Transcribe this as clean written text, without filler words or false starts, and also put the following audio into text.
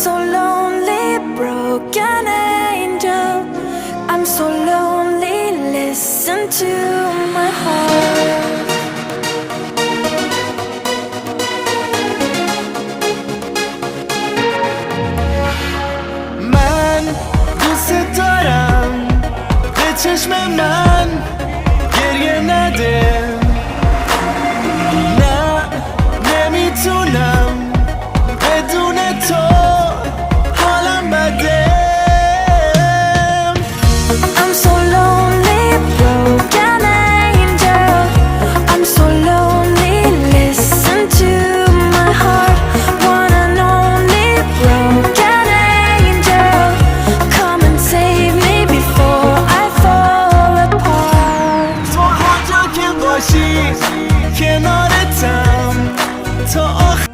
so lonely, broken angel. I'm so lonely, listen to my heart. من دوست دارم به چشم من گریه نده نه نمیتونم بدون تو حالم بده I'm so lonely, broken angel. I'm so lonely, listen to my heart. One and only broken angel. Come and save me before I fall apart. تو هر جا که باشی کنارتم تا آخر